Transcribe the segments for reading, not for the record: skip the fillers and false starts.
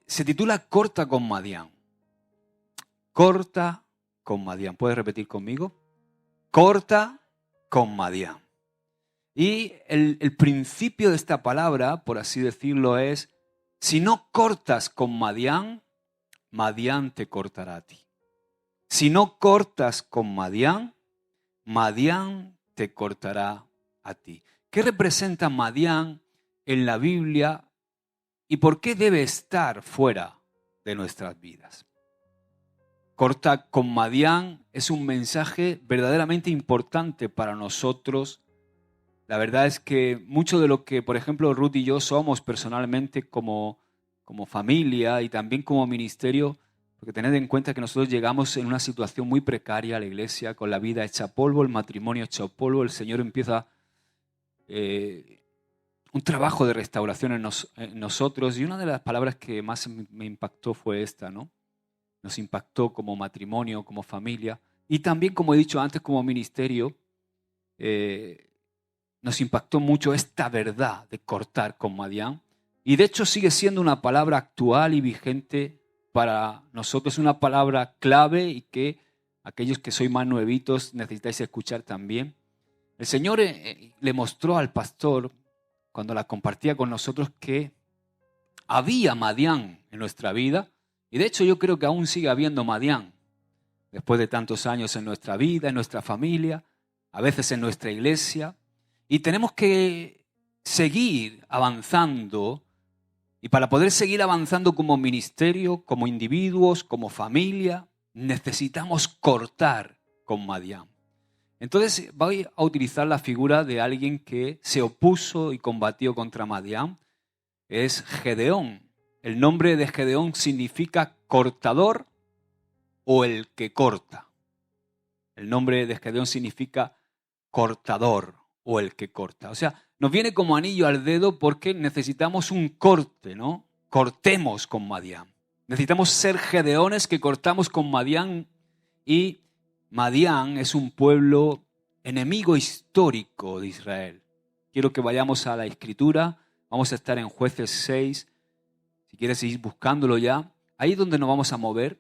se titula Corta con Madián. Corta con Madián. ¿Puedes repetir conmigo? Corta con Madián. Y el principio de esta palabra, por así decirlo, es: si no cortas con Madián, Madián te cortará a ti. Si no cortas con Madián, Madián te cortará a ti. ¿Qué representa Madián en la Biblia y por qué debe estar fuera de nuestras vidas? Corta con Madián es un mensaje verdaderamente importante para nosotros. La verdad es que mucho de lo que, por ejemplo, Ruth y yo somos personalmente como familia y también como ministerio, porque tened en cuenta que nosotros llegamos en una situación muy precaria a la iglesia, con la vida hecha polvo, el matrimonio hecho polvo. El Señor empieza un trabajo de restauración en nosotros, y una de las palabras que más me impactó fue esta, ¿no? Nos impactó como matrimonio, como familia, y también, como he dicho antes, como ministerio. Nos impactó mucho esta verdad de cortar con Madián, y de hecho sigue siendo una palabra actual y vigente para nosotros, una palabra clave y que aquellos que sois más nuevitos necesitáis escuchar también. El Señor le mostró al pastor, cuando la compartía con nosotros, que había Madián en nuestra vida, y de hecho yo creo que aún sigue habiendo Madián, después de tantos años en nuestra vida, en nuestra familia, a veces en nuestra iglesia, y tenemos que seguir avanzando, y para poder seguir avanzando como ministerio, como individuos, como familia, necesitamos cortar con Madián. Entonces voy a utilizar la figura de alguien que se opuso y combatió contra Madián. Es Gedeón. El nombre de Gedeón significa cortador o el que corta. El nombre de Gedeón significa cortador o el que corta. O sea, nos viene como anillo al dedo porque necesitamos un corte, ¿no? Cortemos con Madián. Necesitamos ser Gedeones que cortamos con Madián, y Madián es un pueblo enemigo histórico de Israel. Quiero que vayamos a la Escritura. Vamos a estar en Jueces 6. Si quieres seguir buscándolo ya. Ahí es donde nos vamos a mover.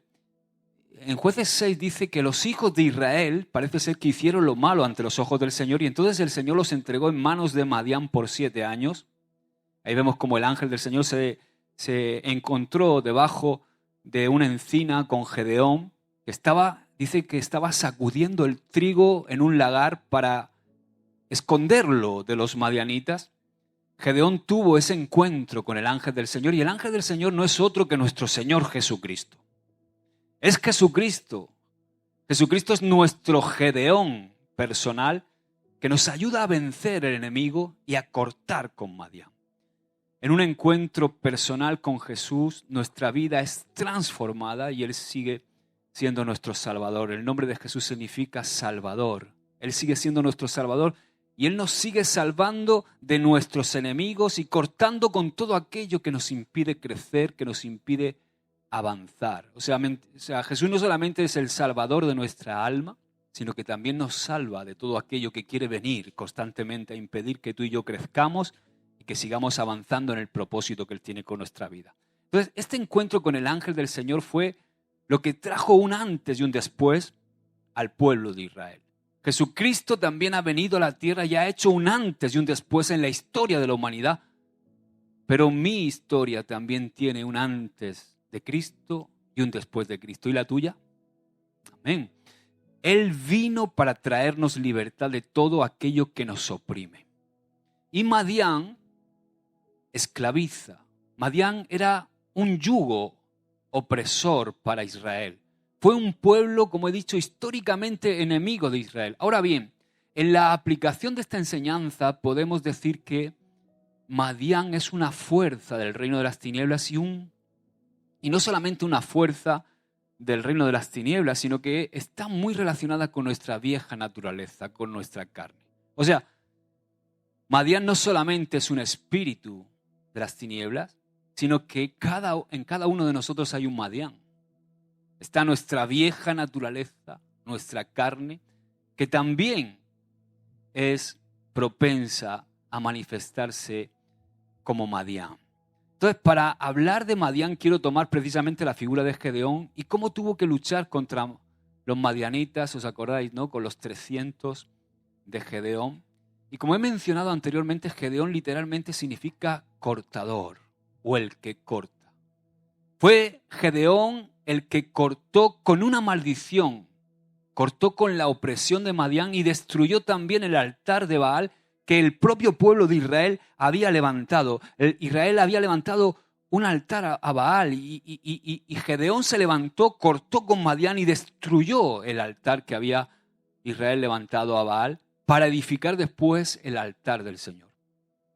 En Jueces 6 dice que los hijos de Israel parece ser que hicieron lo malo ante los ojos del Señor, y entonces el Señor los entregó en manos de Madián por 7 años. Ahí vemos como el ángel del Señor se encontró debajo de una encina con Gedeón, que dice que estaba sacudiendo el trigo en un lagar para esconderlo de los madianitas. Gedeón tuvo ese encuentro con el ángel del Señor, y el ángel del Señor no es otro que nuestro Señor Jesucristo. Es Jesucristo. Jesucristo es nuestro Gedeón personal, que nos ayuda a vencer el enemigo y a cortar con Madián. En un encuentro personal con Jesús, nuestra vida es transformada y Él sigue siendo nuestro Salvador. El nombre de Jesús significa Salvador. Él sigue siendo nuestro Salvador y Él nos sigue salvando de nuestros enemigos y cortando con todo aquello que nos impide crecer, que nos impide avanzar. O sea, Jesús no solamente es el Salvador de nuestra alma, sino que también nos salva de todo aquello que quiere venir constantemente a impedir que tú y yo crezcamos y que sigamos avanzando en el propósito que Él tiene con nuestra vida. Entonces, este encuentro con el ángel del Señor fue lo que trajo un antes y un después al pueblo de Israel. Jesucristo también ha venido a la tierra y ha hecho un antes y un después en la historia de la humanidad, pero mi historia también tiene un antes de Cristo y un después de Cristo. ¿Y la tuya? Amén. Él vino para traernos libertad de todo aquello que nos oprime. Y Madián esclaviza. Madián era un yugo opresor para Israel. Fue un pueblo, como he dicho, históricamente enemigo de Israel. Ahora bien, en la aplicación de esta enseñanza podemos decir que Madián es una fuerza del reino de las tinieblas y no solamente una fuerza del reino de las tinieblas, sino que está muy relacionada con nuestra vieja naturaleza, con nuestra carne. O sea, Madián no solamente es un espíritu de las tinieblas, sino que en cada uno de nosotros hay un Madián. Está nuestra vieja naturaleza, nuestra carne, que también es propensa a manifestarse como Madián. Entonces, para hablar de Madián, quiero tomar precisamente la figura de Gedeón y cómo tuvo que luchar contra los madianitas, ¿os acordáis, no? Con los 300 de Gedeón. Y como he mencionado anteriormente, Gedeón literalmente significa cortador o el que corta. Fue Gedeón el que cortó con una maldición, cortó con la opresión de Madián y destruyó también el altar de Baal que el propio pueblo de Israel había levantado. Israel había levantado un altar a Baal y Gedeón se levantó, cortó con Madián y destruyó el altar que había Israel levantado a Baal para edificar después el altar del Señor.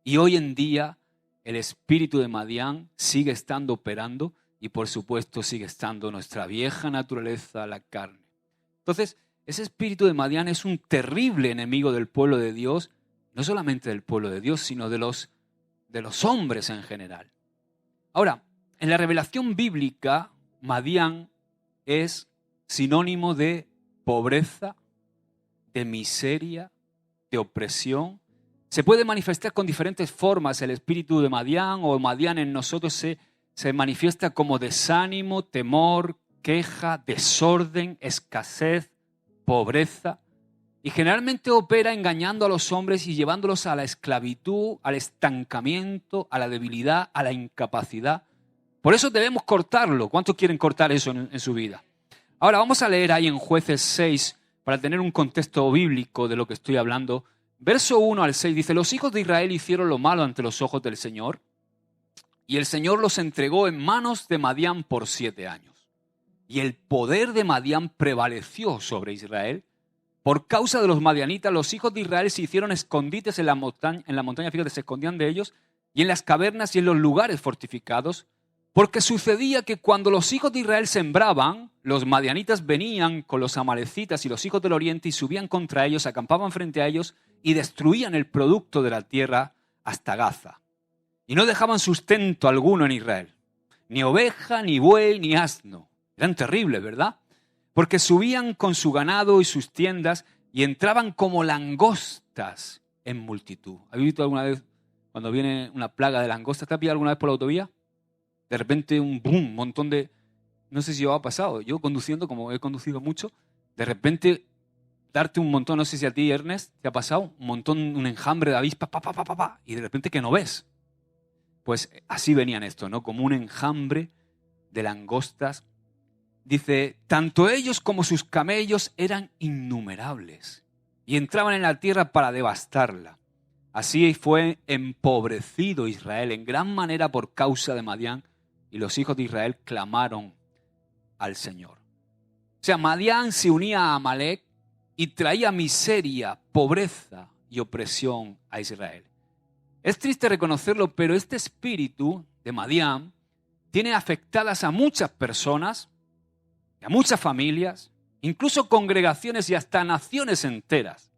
Y hoy en día el espíritu de Madián sigue estando operando y por supuesto sigue estando nuestra vieja naturaleza, la carne. Entonces, ese espíritu de Madián es un terrible enemigo del pueblo de Dios, no solamente del pueblo de Dios, sino de los hombres en general. Ahora, en la revelación bíblica, Madián es sinónimo de pobreza, de miseria, de opresión. Se puede manifestar con diferentes formas el espíritu de Madián, o Madián en nosotros se manifiesta como desánimo, temor, queja, desorden, escasez, pobreza. Y generalmente opera engañando a los hombres y llevándolos a la esclavitud, al estancamiento, a la debilidad, a la incapacidad. Por eso debemos cortarlo. ¿Cuántos quieren cortar eso en su vida? Ahora vamos a leer ahí en Jueces 6, para tener un contexto bíblico de lo que estoy hablando. Verso 1 al 6 dice, los hijos de Israel hicieron lo malo ante los ojos del Señor, y el Señor los entregó en manos de Madián por 7 años. Y el poder de Madián prevaleció sobre Israel. Por causa de los madianitas, los hijos de Israel se hicieron escondites en la montaña, fíjate, se escondían de ellos, y en las cavernas y en los lugares fortificados, porque sucedía que cuando los hijos de Israel sembraban, los madianitas venían con los amalecitas y los hijos del oriente y subían contra ellos, acampaban frente a ellos y destruían el producto de la tierra hasta Gaza. Y no dejaban sustento alguno en Israel, ni oveja, ni buey, ni asno. Eran terribles, ¿verdad? Porque subían con su ganado y sus tiendas y entraban como langostas en multitud. ¿Habéis visto alguna vez cuando viene una plaga de langostas? ¿Te has pillado alguna vez por la autovía? De repente un boom, montón de... No sé si os ha pasado. Yo conduciendo, como he conducido mucho, de repente darte un montón, no sé si a ti, Ernest, te ha pasado, un montón, un enjambre de avispas, y de repente que no ves. Pues así venían estos, ¿no? Como un enjambre de langostas. Dice, tanto ellos como sus camellos eran innumerables y entraban en la tierra para devastarla. Así fue empobrecido Israel en gran manera por causa de Madián y los hijos de Israel clamaron al Señor. O sea, Madián se unía a Amalek y traía miseria, pobreza y opresión a Israel. Es triste reconocerlo, pero este espíritu de Madián tiene afectadas a muchas personas, a muchas familias, incluso congregaciones y hasta naciones enteras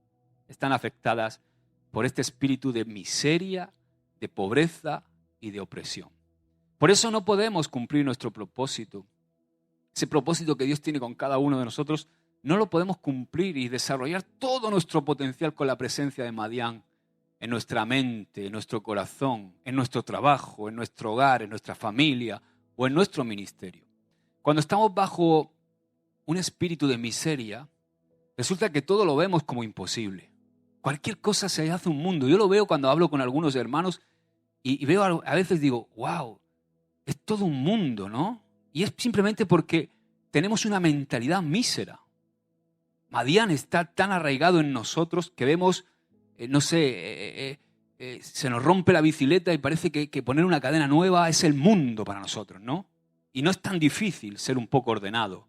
están afectadas por este espíritu de miseria, de pobreza y de opresión. Por eso no podemos cumplir nuestro propósito. Ese propósito que Dios tiene con cada uno de nosotros, no lo podemos cumplir y desarrollar todo nuestro potencial con la presencia de Madián en nuestra mente, en nuestro corazón, en nuestro trabajo, en nuestro hogar, en nuestra familia o en nuestro ministerio. Cuando estamos bajo un espíritu de miseria, resulta que todo lo vemos como imposible. Cualquier cosa se hace un mundo. Yo lo veo cuando hablo con algunos hermanos y veo a veces digo, wow, es todo un mundo, ¿no? Y es simplemente porque tenemos una mentalidad mísera. Madián está tan arraigado en nosotros que vemos, se nos rompe la bicicleta y parece que poner una cadena nueva es el mundo para nosotros, ¿no? Y no es tan difícil ser un poco ordenado.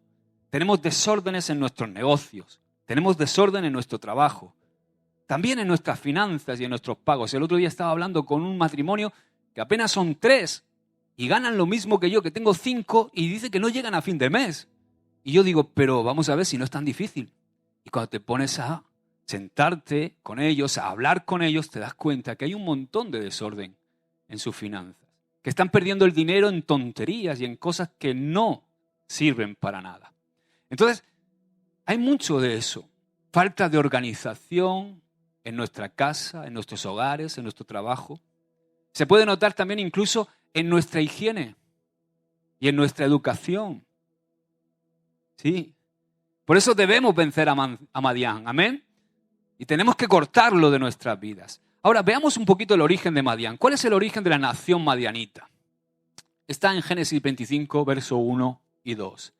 Tenemos desórdenes en nuestros negocios, tenemos desorden en nuestro trabajo, también en nuestras finanzas y en nuestros pagos. El otro día estaba hablando con un matrimonio que apenas son 3 y ganan lo mismo que yo, que tengo 5, y dice que no llegan a fin de mes. Y yo digo, pero vamos a ver si no es tan difícil. Y cuando te pones a sentarte con ellos, a hablar con ellos, te das cuenta que hay un montón de desorden en sus finanzas, que están perdiendo el dinero en tonterías y en cosas que no sirven para nada. Entonces, hay mucho de eso. Falta de organización en nuestra casa, en nuestros hogares, en nuestro trabajo. Se puede notar también incluso en nuestra higiene y en nuestra educación. Sí. Por eso debemos vencer a Madián. Amén. Y tenemos que cortarlo de nuestras vidas. Ahora, veamos un poquito el origen de Madián. ¿Cuál es el origen de la nación madianita? Está en Génesis 25, verso 1 y 2.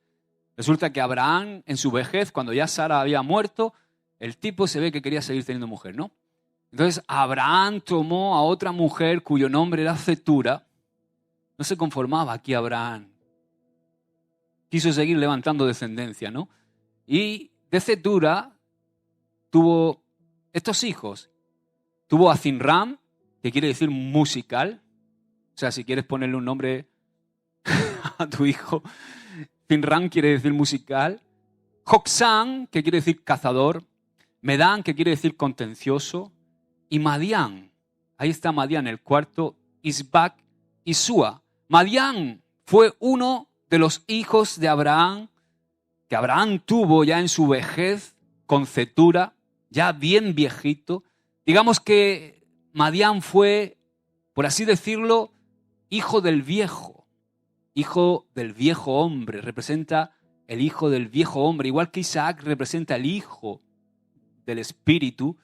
Resulta que Abraham, en su vejez, cuando ya Sara había muerto, el tipo se ve que quería seguir teniendo mujer, ¿no? Entonces, Abraham tomó a otra mujer cuyo nombre era Cetura. No se conformaba aquí Abraham. Quiso seguir levantando descendencia, ¿no? Y de Cetura tuvo estos hijos. Tuvo a Zinram, que quiere decir musical. O sea, si quieres ponerle un nombre a tu hijo, Zinram quiere decir musical. Joksán, que quiere decir cazador. Medán, que quiere decir contencioso. Y Madián, ahí está Madián, el cuarto, Isbac y Súa. Madián fue uno de los hijos de Abraham, que Abraham tuvo ya en su vejez, con Cetura, ya bien viejito. Digamos que Madián fue, por así decirlo, hijo del viejo hombre, representa el hijo del viejo hombre, igual que Isaac representa el hijo del espíritu.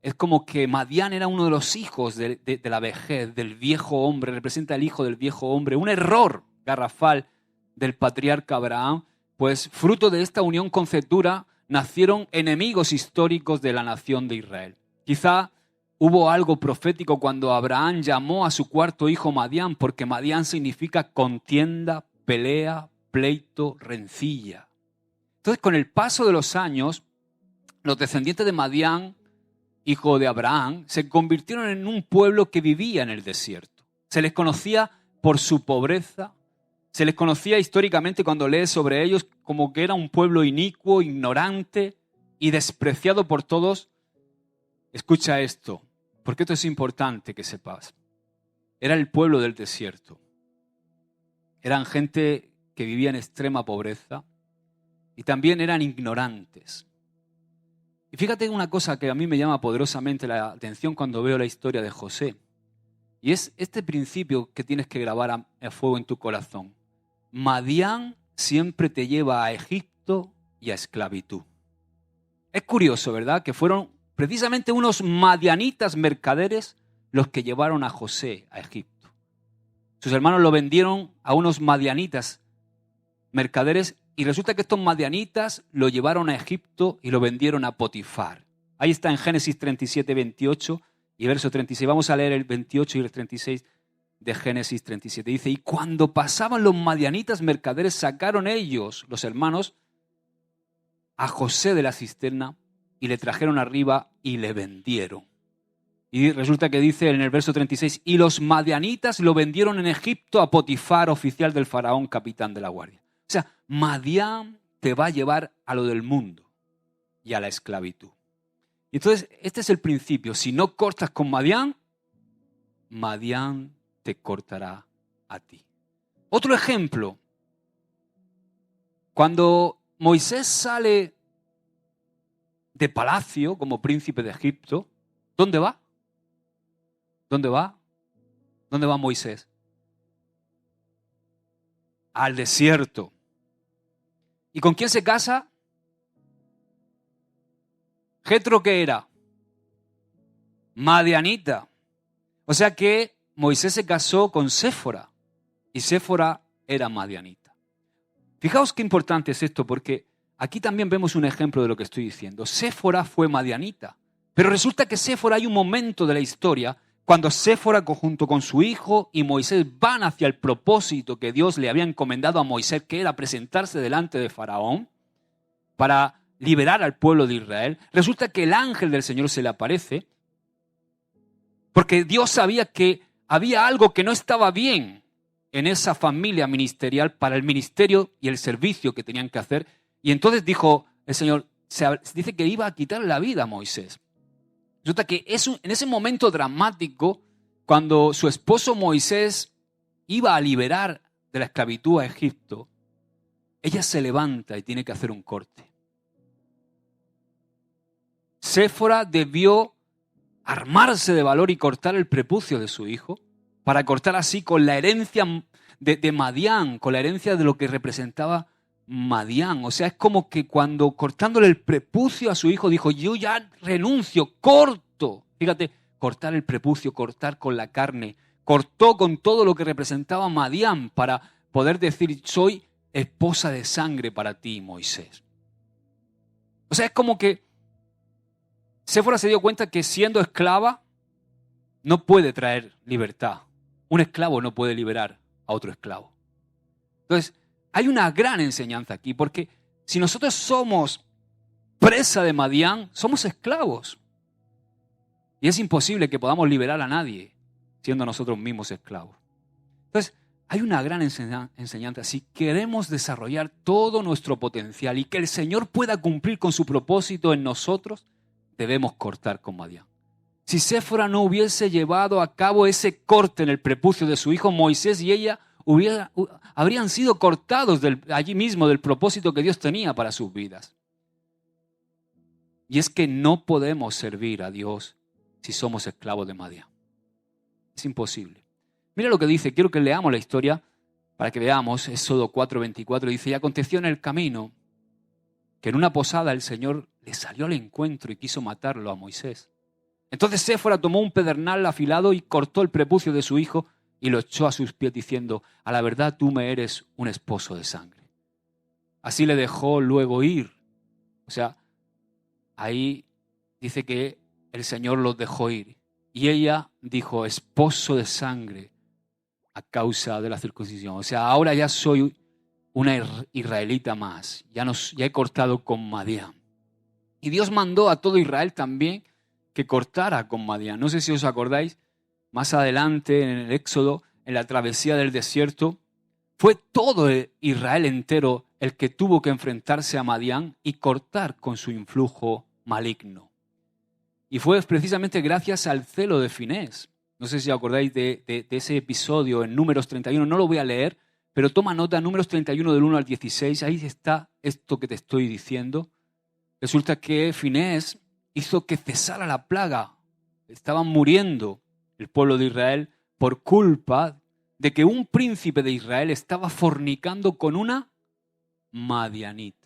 Es como que Madián era uno de los hijos de la vejez, del viejo hombre, representa el hijo del viejo hombre. Un error garrafal del patriarca Abraham, pues fruto de esta unión con Cetura nacieron enemigos históricos de la nación de Israel. Quizá hubo algo profético cuando Abraham llamó a su cuarto hijo Madián, porque Madián significa contienda, pelea, pleito, rencilla. Entonces, con el paso de los años, los descendientes de Madián, hijo de Abraham, se convirtieron en un pueblo que vivía en el desierto. Se les conocía por su pobreza, se les conocía históricamente cuando lees sobre ellos como que era un pueblo inicuo, ignorante y despreciado por todos. Escucha esto, porque esto es importante que sepas. Era el pueblo del desierto. Eran gente que vivía en extrema pobreza y también eran ignorantes. Y fíjate una cosa que a mí me llama poderosamente la atención cuando veo la historia de José. Y es este principio que tienes que grabar a fuego en tu corazón. Madián siempre te lleva a Egipto y a esclavitud. Es curioso, ¿verdad? Que fueron precisamente unos madianitas mercaderes los que llevaron a José a Egipto. Sus hermanos lo vendieron a unos madianitas mercaderes y resulta que estos madianitas lo llevaron a Egipto y lo vendieron a Potifar. Ahí está en Génesis 37, 28 y verso 36. Vamos a leer el 28 y el 36 de Génesis 37. Dice, y cuando pasaban los madianitas mercaderes, sacaron ellos, los hermanos, a José de la cisterna y le trajeron arriba y le vendieron. Y resulta que dice en el verso 36, y los madianitas lo vendieron en Egipto a Potifar, oficial del faraón, capitán de la guardia. O sea, Madián te va a llevar a lo del mundo y a la esclavitud. Y entonces, este es el principio. Si no cortas con Madián, Madián te cortará a ti. Otro ejemplo. Cuando Moisés sale de palacio como príncipe de Egipto, ¿dónde va? ¿Dónde va? ¿Dónde va Moisés? Al desierto. ¿Y con quién se casa? Jetro, ¿qué era? Madianita. O sea que Moisés se casó con Séfora y Séfora era madianita. Fijaos qué importante es esto, porque aquí también vemos un ejemplo de lo que estoy diciendo. Séfora fue madianita, pero resulta que Séfora, hay un momento de la historia cuando Séfora junto con su hijo y Moisés van hacia el propósito que Dios le había encomendado a Moisés, que era presentarse delante de Faraón para liberar al pueblo de Israel. Resulta que el ángel del Señor se le aparece porque Dios sabía que había algo que no estaba bien en esa familia ministerial para el ministerio y el servicio que tenían que hacer. Y entonces dijo el Señor, dice que iba a quitar la vida a Moisés. Resulta que en ese momento dramático, cuando su esposo Moisés iba a liberar de la esclavitud a Egipto, ella se levanta y tiene que hacer un corte. Séfora debió armarse de valor y cortar el prepucio de su hijo, para cortar así con la herencia de Madián, con la herencia de lo que representaba Madián. O sea, es como que cuando cortándole el prepucio a su hijo dijo, yo ya renuncio, corto. Fíjate, cortar el prepucio, cortar con la carne. Cortó con todo lo que representaba Madián para poder decir, soy esposa de sangre para ti, Moisés. O sea, es como que Séfora se dio cuenta que siendo esclava no puede traer libertad. Un esclavo no puede liberar a otro esclavo. Entonces, hay una gran enseñanza aquí, porque si nosotros somos presa de Madián, somos esclavos. Y es imposible que podamos liberar a nadie siendo nosotros mismos esclavos. Entonces, hay una gran enseñanza. Si queremos desarrollar todo nuestro potencial y que el Señor pueda cumplir con su propósito en nosotros, debemos cortar con Madián. Si Séfora no hubiese llevado a cabo ese corte en el prepucio de su hijo, Moisés y ella habrían sido cortados allí mismo del propósito que Dios tenía para sus vidas. Y es que no podemos servir a Dios si somos esclavos de Madián. Es imposible. Mira lo que dice, quiero que leamos la historia para que veamos. Éxodo 4:24 dice, y aconteció en el camino que en una posada el Señor le salió al encuentro y quiso matarlo a Moisés. Entonces Séfora tomó un pedernal afilado y cortó el prepucio de su hijo y lo echó a sus pies diciendo, a la verdad tú me eres un esposo de sangre. Así le dejó luego ir. O sea, ahí dice que el Señor los dejó ir. Y ella dijo, esposo de sangre a causa de la circuncisión. O sea, ahora ya soy una israelita más. Ya he cortado con Madián. Y Dios mandó a todo Israel también que cortara con Madián. No sé si os acordáis, más adelante en el Éxodo, en la travesía del desierto, fue todo Israel entero el que tuvo que enfrentarse a Madián y cortar con su influjo maligno. Y fue precisamente gracias al celo de Finés. No sé si os acordáis de ese episodio en Números 31, no lo voy a leer, pero toma nota, Números 31 del 1 al 16, ahí está esto que te estoy diciendo. Resulta que Finés hizo que cesara la plaga. Estaban muriendo el pueblo de Israel por culpa de que un príncipe de Israel estaba fornicando con una madianita.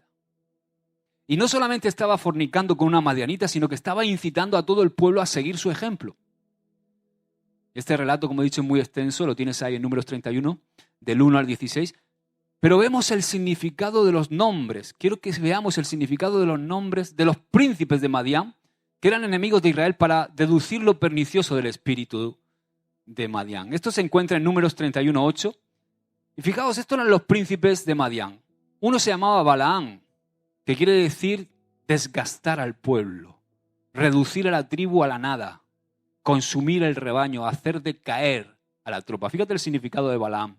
Y no solamente estaba fornicando con una madianita, sino que estaba incitando a todo el pueblo a seguir su ejemplo. Este relato, como he dicho, es muy extenso, lo tienes ahí en Números 31, del 1 al 16. Pero vemos el significado de los nombres. Quiero que veamos el significado de los nombres de los príncipes de Madián, que eran enemigos de Israel, para deducir lo pernicioso del espíritu de Madián. Esto se encuentra en Números 31:8. Y fijaos, estos eran los príncipes de Madián. Uno se llamaba Balaán, que quiere decir desgastar al pueblo, reducir a la tribu a la nada, consumir el rebaño, hacer decaer a la tropa. Fíjate el significado de Balaam.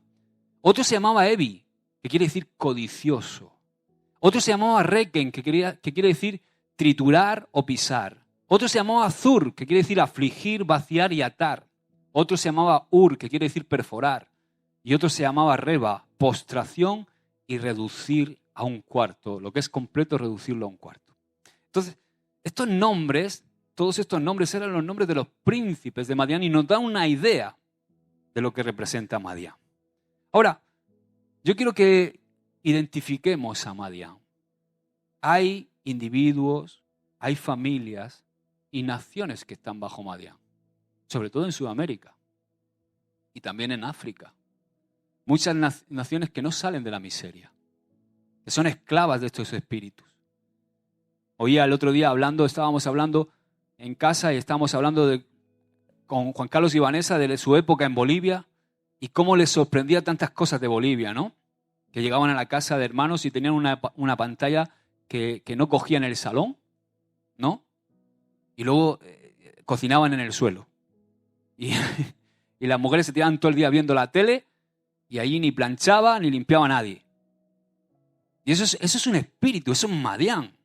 Otro se llamaba Evi, que quiere decir codicioso. Otro se llamaba Requen, que quiere decir triturar o pisar. Otro se llamaba Zur, que quiere decir afligir, vaciar y atar. Otro se llamaba Ur, que quiere decir perforar. Y otro se llamaba Reba, postración y reducir a un cuarto. Lo que es completo, reducirlo a un cuarto. Entonces, estos nombres, todos estos nombres eran los nombres de los príncipes de Madián y nos dan una idea de lo que representa Madián. Ahora, yo quiero que identifiquemos a Madián. Hay individuos, hay familias y naciones que están bajo Madián, sobre todo en Sudamérica y también en África. Muchas naciones que no salen de la miseria, que son esclavas de estos espíritus. Oía el otro día estábamos hablando en casa y estábamos hablando con Juan Carlos y Vanessa de su época en Bolivia y cómo les sorprendía tantas cosas de Bolivia, ¿no? Que llegaban a la casa de hermanos y tenían una pantalla que no cogía en el salón, ¿no? Y luego cocinaban en el suelo. Y las mujeres se tiraban todo el día viendo la tele y allí ni planchaba ni limpiaba a nadie. Y eso es un espíritu, eso es Madián.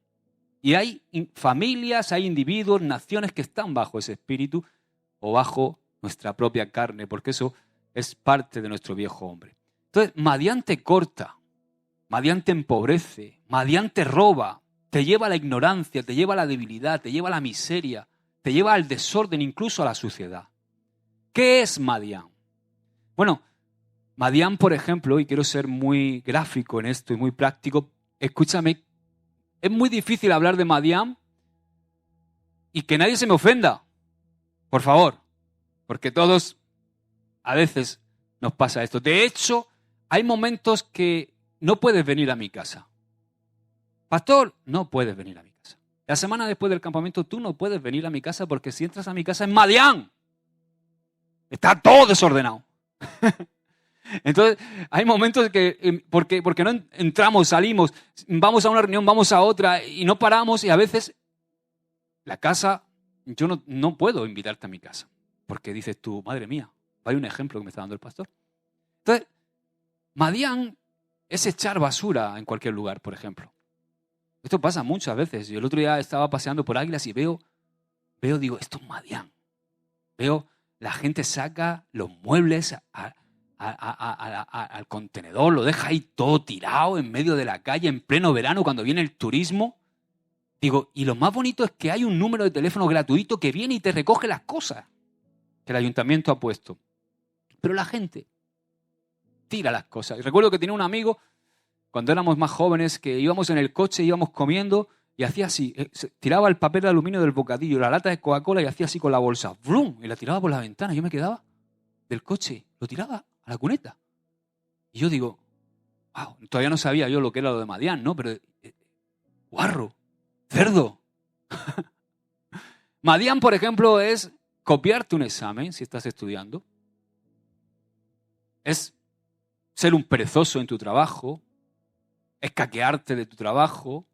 Y hay familias, hay individuos, naciones que están bajo ese espíritu o bajo nuestra propia carne, porque eso es parte de nuestro viejo hombre. Entonces, Madián te corta, Madián te empobrece, Madián te roba, te lleva a la ignorancia, te lleva a la debilidad, te lleva a la miseria, te lleva al desorden, incluso a la suciedad. ¿Qué es Madián? Bueno, Madián, por ejemplo, y quiero ser muy gráfico en esto y muy práctico, escúchame, es muy difícil hablar de Madián y que nadie se me ofenda, por favor, porque todos a veces nos pasa esto. De hecho, hay momentos que no puedes venir a mi casa. Pastor, no puedes venir a mi casa. La semana después del campamento tú no puedes venir a mi casa porque si entras a mi casa es Madián. Está todo desordenado. Entonces, hay momentos que, porque no entramos, salimos, vamos a una reunión, vamos a otra y no paramos y a veces la casa, yo no puedo invitarte a mi casa porque dices tú, madre mía, hay un ejemplo que me está dando el pastor. Entonces, Madián es echar basura en cualquier lugar, por ejemplo. Esto pasa muchas veces. Yo el otro día estaba paseando por Águilas y veo, digo, esto es Madián. Veo, la gente saca los muebles al contenedor, lo deja ahí todo tirado en medio de la calle en pleno verano cuando viene el turismo. Digo, y lo más bonito es que hay un número de teléfono gratuito que viene y te recoge las cosas que el ayuntamiento ha puesto. Pero la gente tira las cosas. Y recuerdo que tenía un amigo, cuando éramos más jóvenes, que íbamos en el coche, íbamos comiendo y hacía así, tiraba el papel de aluminio del bocadillo, la lata de Coca-Cola y hacía así con la bolsa, ¡vrum! Y la tiraba por la ventana. Yo me quedaba del coche, lo tiraba a la cuneta. Y yo digo, wow, todavía no sabía yo lo que era lo de Madián, ¿no? Pero, guarro, cerdo. Madián, por ejemplo, es copiarte un examen si estás estudiando. Es ser un perezoso en tu trabajo, escaquearte de tu trabajo,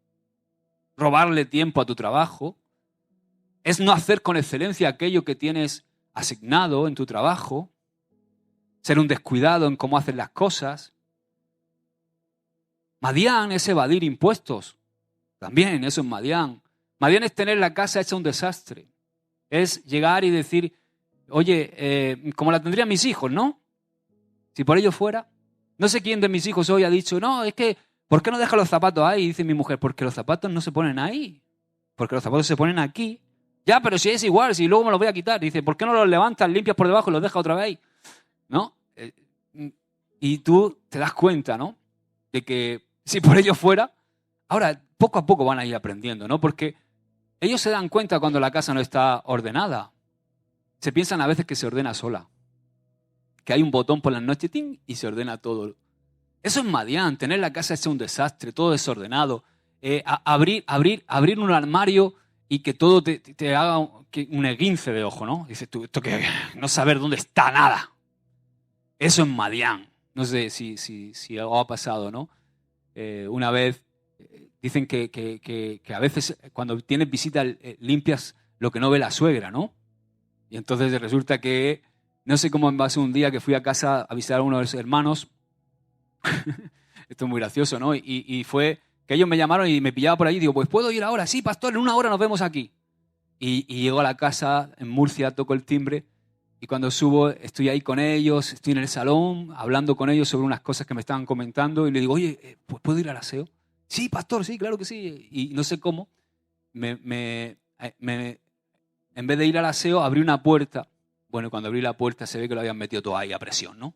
robarle tiempo a tu trabajo, es no hacer con excelencia aquello que tienes asignado en tu trabajo, ser un descuidado en cómo haces las cosas. Madián es evadir impuestos, también eso es Madián. Madián es tener la casa hecha un desastre, es llegar y decir, oye, como la tendrían mis hijos, ¿no? Si por ello fuera. No sé quién de mis hijos hoy ha dicho, no, es que, ¿por qué no deja los zapatos ahí? Dice mi mujer, porque los zapatos no se ponen ahí, porque los zapatos se ponen aquí. Ya, pero si es igual, si luego me los voy a quitar. Dice, ¿por qué no los levantas, limpias por debajo y los dejas otra vez ahí? ¿No? Y tú te das cuenta, ¿no? De que si por ello fuera, ahora poco a poco van a ir aprendiendo, ¿no? Porque ellos se dan cuenta cuando la casa no está ordenada. Se piensan a veces que se ordena sola. Que hay un botón por las noches ¡ting! Y se ordena todo. Eso es Madián, tener la casa hecha un desastre, todo desordenado. Abrir un armario y que todo te haga un esguince de ojo, ¿no? Dices tú, esto que no saber dónde está nada. Eso es Madián. No sé si algo ha pasado, ¿no? Una vez dicen que a veces cuando tienes visita limpias lo que no ve la suegra, ¿no? Y entonces resulta que no sé cómo me pasó un día que fui a casa a visitar a uno de los hermanos. Esto es muy gracioso, ¿no? Y fue que ellos me llamaron y me pillaba por ahí y digo, pues ¿puedo ir ahora? Sí, pastor, en 1 hora nos vemos aquí. Y llego a la casa en Murcia, toco el timbre y cuando subo estoy ahí con ellos, estoy en el salón hablando con ellos sobre unas cosas que me estaban comentando y le digo, oye, pues ¿puedo ir al aseo? Sí, pastor, sí, claro que sí. Y no sé cómo, en vez de ir al aseo, abrí una puerta. Bueno, cuando abrí la puerta se ve que lo habían metido todo ahí a presión, ¿no?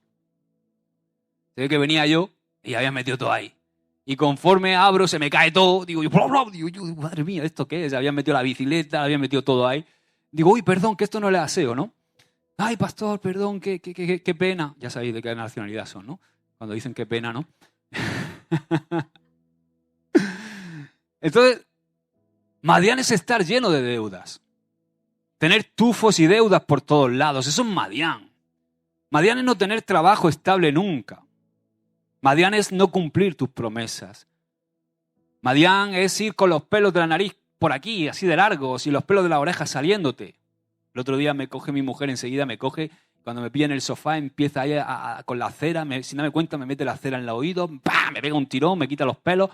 Se ve que venía yo y habían metido todo ahí. Y conforme abro se me cae todo. Digo, madre mía, ¿esto qué es? Se habían metido la bicicleta, habían metido todo ahí. Digo, uy, perdón, que esto no le aseo, ¿no? Ay, pastor, perdón, qué pena. Ya sabéis de qué nacionalidad son, ¿no? Cuando dicen qué pena, ¿no? Entonces, Madián es estar lleno de deudas. Tener tufos y deudas por todos lados. Eso es Madián. Madián es no tener trabajo estable nunca. Madián es no cumplir tus promesas. Madián es ir con los pelos de la nariz por aquí, así de largos, y los pelos de la oreja saliéndote. El otro día me coge mi mujer, enseguida me coge, cuando me pilla en el sofá, empieza ahí con la cera, si no me cuenta, me mete la cera en el oído, ¡pam! Me pega un tirón, me quita los pelos.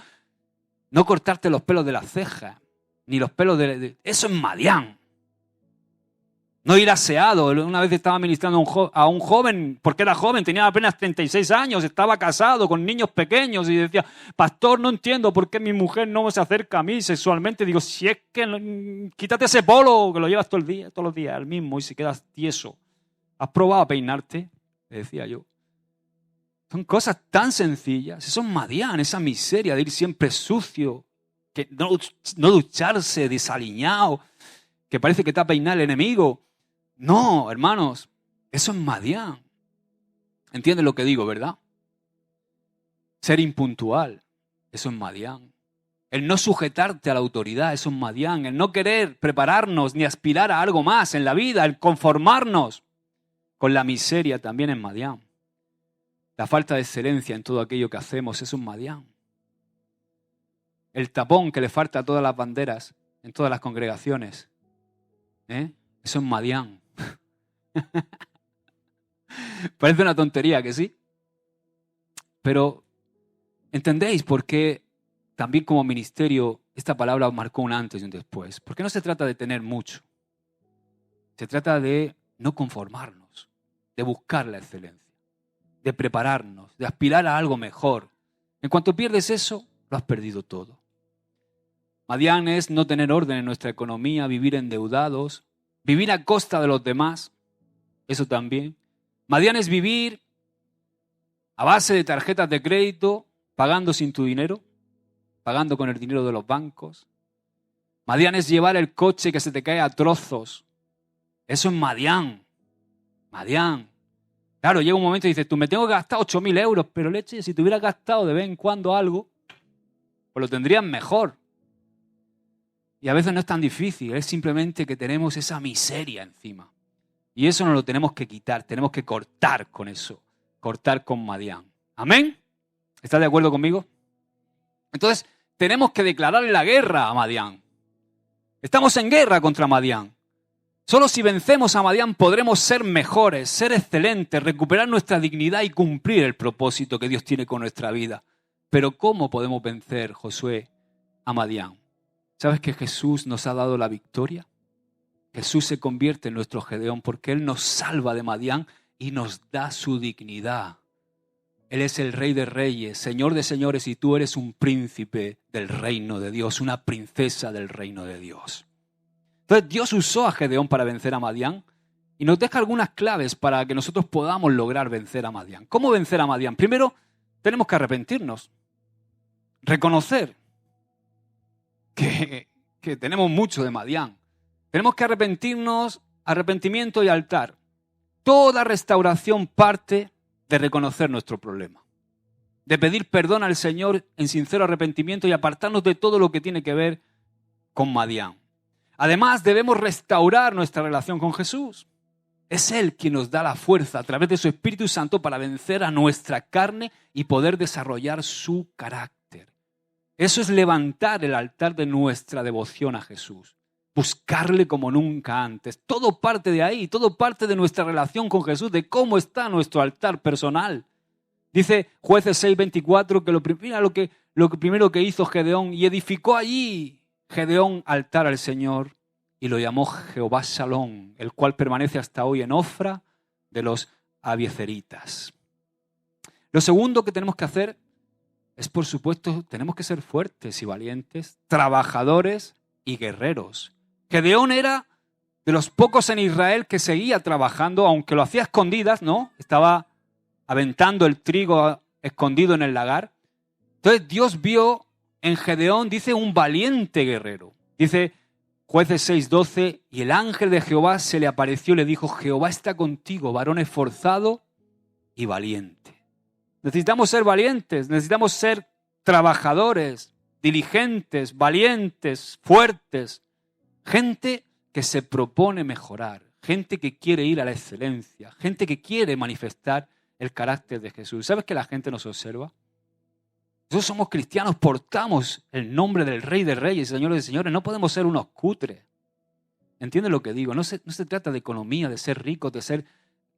No cortarte los pelos de las cejas, ni los pelos Eso es Madián. No ir aseado. Una vez estaba ministrando a un joven, porque era joven, tenía apenas 36 años, estaba casado con niños pequeños y decía, pastor, no entiendo por qué mi mujer no se acerca a mí sexualmente. Digo, si es que quítate ese polo que lo llevas todos los días, el mismo, y se quedas tieso. ¿Has probado a peinarte? le decía yo. Son cosas tan sencillas. Eso es Madián, esa miseria de ir siempre sucio, que no ducharse, desaliñado, que parece que te ha peinado el enemigo. No, hermanos, eso es Madián. ¿Entiendes lo que digo, verdad? Ser impuntual, eso es Madián. El no sujetarte a la autoridad, eso es Madián. El no querer prepararnos ni aspirar a algo más en la vida, el conformarnos con la miseria también es Madián. La falta de excelencia en todo aquello que hacemos, eso es Madián. El tapón que le falta a todas las banderas, en todas las congregaciones, eso es Madián. Parece una tontería, ¿que sí? Pero, ¿entendéis por qué también como ministerio esta palabra marcó un antes y un después? Porque no se trata de tener mucho. Se trata de no conformarnos, de buscar la excelencia, de prepararnos, de aspirar a algo mejor. En cuanto pierdes eso, lo has perdido todo. Madián es no tener orden en nuestra economía, vivir endeudados, vivir a costa de los demás, eso también. Madián es vivir a base de tarjetas de crédito, pagando sin tu dinero, pagando con el dinero de los bancos. Madián es llevar el coche que se te cae a trozos. Eso es Madián. Madián. Claro, llega un momento y dices, tú me tengo que gastar 8.000 euros, pero leche, si te hubieras gastado de vez en cuando algo, pues lo tendrías mejor. Y a veces no es tan difícil, es simplemente que tenemos esa miseria encima. Y eso nos lo tenemos que quitar, tenemos que cortar con eso, cortar con Madián. ¿Amén? ¿Estás de acuerdo conmigo? Entonces, tenemos que declararle la guerra a Madián. Estamos en guerra contra Madián. Solo si vencemos a Madián podremos ser mejores, ser excelentes, recuperar nuestra dignidad y cumplir el propósito que Dios tiene con nuestra vida. Pero ¿cómo podemos vencer, Josué, a Madián? ¿Sabes que Jesús nos ha dado la victoria? Jesús se convierte en nuestro Gedeón porque Él nos salva de Madián y nos da su dignidad. Él es el Rey de Reyes, Señor de Señores, y tú eres un príncipe del reino de Dios, una princesa del reino de Dios. Entonces Dios usó a Gedeón para vencer a Madián y nos deja algunas claves para que nosotros podamos lograr vencer a Madián. ¿Cómo vencer a Madián? Primero, tenemos que arrepentirnos, reconocer que tenemos mucho de Madián. Tenemos que arrepentirnos, arrepentimiento y altar. Toda restauración parte de reconocer nuestro problema, de pedir perdón al Señor en sincero arrepentimiento y apartarnos de todo lo que tiene que ver con Madián. Además, debemos restaurar nuestra relación con Jesús. Es Él quien nos da la fuerza a través de su Espíritu Santo para vencer a nuestra carne y poder desarrollar su carácter. Eso es levantar el altar de nuestra devoción a Jesús. Buscarle como nunca antes. Todo parte de ahí, todo parte de nuestra relación con Jesús, de cómo está nuestro altar personal. Dice Jueces 6:24 que lo primero que hizo Gedeón, y edificó allí Gedeón altar al Señor y lo llamó Jehová Shalom, el cual permanece hasta hoy en Ofra de los abiezeritas. Lo segundo que tenemos que hacer es, por supuesto, tenemos que ser fuertes y valientes, trabajadores y guerreros. Gedeón era de los pocos en Israel que seguía trabajando, aunque lo hacía a escondidas, ¿no? Estaba aventando el trigo escondido en el lagar. Entonces Dios vio en Gedeón, dice, un valiente guerrero. Dice Jueces 6:12, y el ángel de Jehová se le apareció y le dijo, Jehová está contigo, varón esforzado y valiente. Necesitamos ser valientes, necesitamos ser trabajadores, diligentes, valientes, fuertes. Gente que se propone mejorar, gente que quiere ir a la excelencia, gente que quiere manifestar el carácter de Jesús. ¿Sabes que la gente nos observa? Nosotros somos cristianos, portamos el nombre del Rey de Reyes y Señores de Señores, no podemos ser unos cutres. ¿Entiendes lo que digo? No se trata de economía, de ser ricos, de ser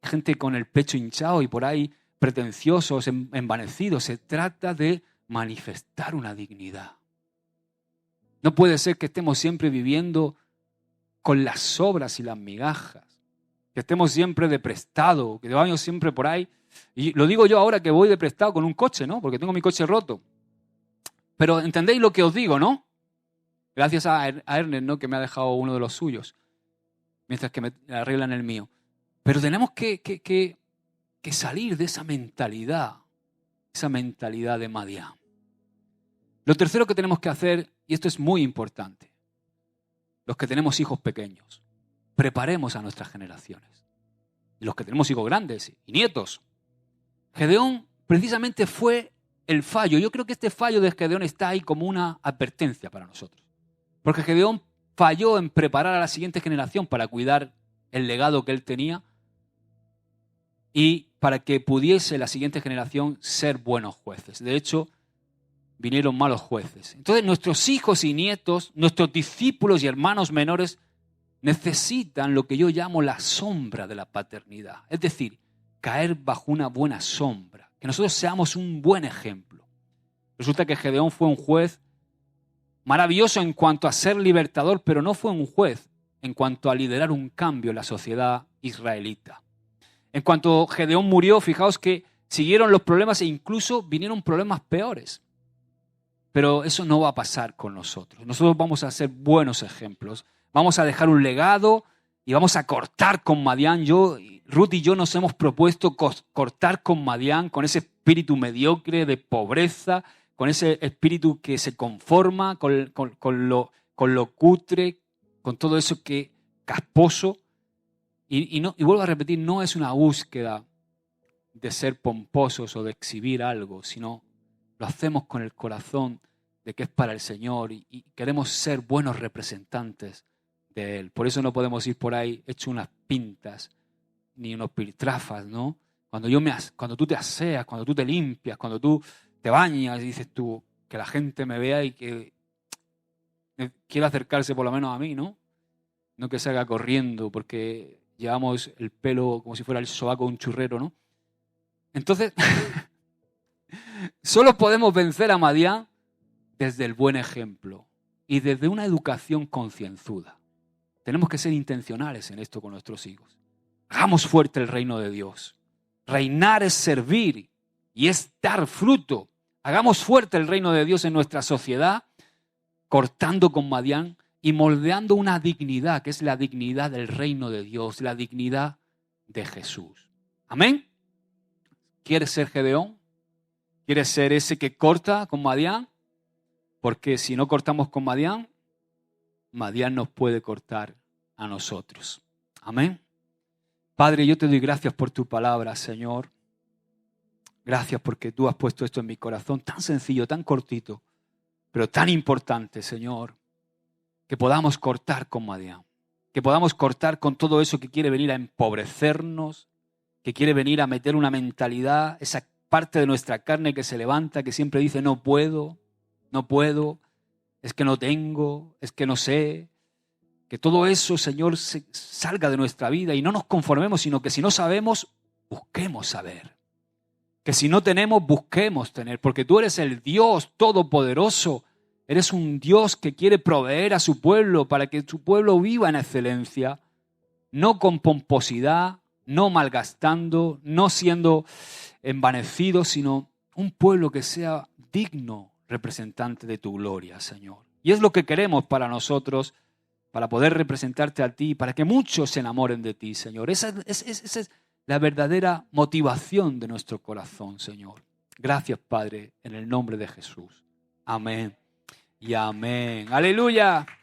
gente con el pecho hinchado y por ahí pretenciosos, envanecidos. Se trata de manifestar una dignidad. No puede ser que estemos siempre viviendo con las sobras y las migajas, que estemos siempre de prestado, que vayamos siempre por ahí. Y lo digo yo ahora que voy de prestado con un coche, ¿no? Porque tengo mi coche roto. Pero entendéis lo que os digo, ¿no? Gracias a Ernest, ¿no? Que me ha dejado uno de los suyos, mientras que me arreglan el mío. Pero tenemos que que salir de esa mentalidad de Madián. Lo tercero que tenemos que hacer, y esto es muy importante, los que tenemos hijos pequeños, preparemos a nuestras generaciones. Y los que tenemos hijos grandes y nietos. Gedeón precisamente fue el fallo. Yo creo que este fallo de Gedeón está ahí como una advertencia para nosotros. Porque Gedeón falló en preparar a la siguiente generación para cuidar el legado que él tenía y para que pudiese la siguiente generación ser buenos jueces. De hecho, vinieron malos jueces. Entonces nuestros hijos y nietos, nuestros discípulos y hermanos menores necesitan lo que yo llamo la sombra de la paternidad. Es decir, caer bajo una buena sombra. Que nosotros seamos un buen ejemplo. Resulta que Gedeón fue un juez maravilloso en cuanto a ser libertador, pero no fue un juez en cuanto a liderar un cambio en la sociedad israelita. En cuanto Gedeón murió, fijaos que siguieron los problemas e incluso vinieron problemas peores. Pero eso no va a pasar con nosotros. Nosotros vamos a ser buenos ejemplos. Vamos a dejar un legado y vamos a cortar con Madián. Ruth y yo nos hemos propuesto cortar con Madián, con ese espíritu mediocre de pobreza, con ese espíritu que se conforma con lo cutre, con todo eso que casposo. Y vuelvo a repetir, no es una búsqueda de ser pomposos o de exhibir algo, sino lo hacemos con el corazón de que es para el Señor y queremos ser buenos representantes de Él. Por eso no podemos ir por ahí hecho unas pintas ni unos piltrafas, ¿no? Cuando tú te aseas, cuando tú te limpias, cuando tú te bañas y dices tú, que la gente me vea y que quiera acercarse por lo menos a mí, ¿no? No que se haga corriendo porque llevamos el pelo como si fuera el sobaco de un churrero, ¿no? Entonces, solo podemos vencer a Madián desde el buen ejemplo y desde una educación concienzuda. Tenemos que ser intencionales en esto con nuestros hijos. Hagamos fuerte el reino de Dios. Reinar es servir y es dar fruto. Hagamos fuerte el reino de Dios en nuestra sociedad, cortando con Madián y moldeando una dignidad, que es la dignidad del reino de Dios, la dignidad de Jesús. ¿Amén? ¿Quieres ser Gedeón? ¿Quieres ser ese que corta con Madián? Porque si no cortamos con Madián, Madián nos puede cortar a nosotros. Amén. Padre, yo te doy gracias por tu palabra, Señor. Gracias porque tú has puesto esto en mi corazón, tan sencillo, tan cortito, pero tan importante, Señor, que podamos cortar con Madián, que podamos cortar con todo eso que quiere venir a empobrecernos, que quiere venir a meter una mentalidad, esa parte de nuestra carne que se levanta, que siempre dice no puedo, es que no tengo, es que no sé. Que todo eso, Señor, salga de nuestra vida y no nos conformemos, sino que si no sabemos, busquemos saber. Que si no tenemos, busquemos tener, porque tú eres el Dios todopoderoso. Eres un Dios que quiere proveer a su pueblo para que su pueblo viva en excelencia, no con pomposidad, no malgastando, no siendo envanecido, sino un pueblo que sea digno representante de tu gloria, Señor. Y es lo que queremos para nosotros, para poder representarte a ti, para que muchos se enamoren de ti, Señor. Esa es la verdadera motivación de nuestro corazón, Señor. Gracias, Padre, en el nombre de Jesús. Amén y amén. ¡Aleluya!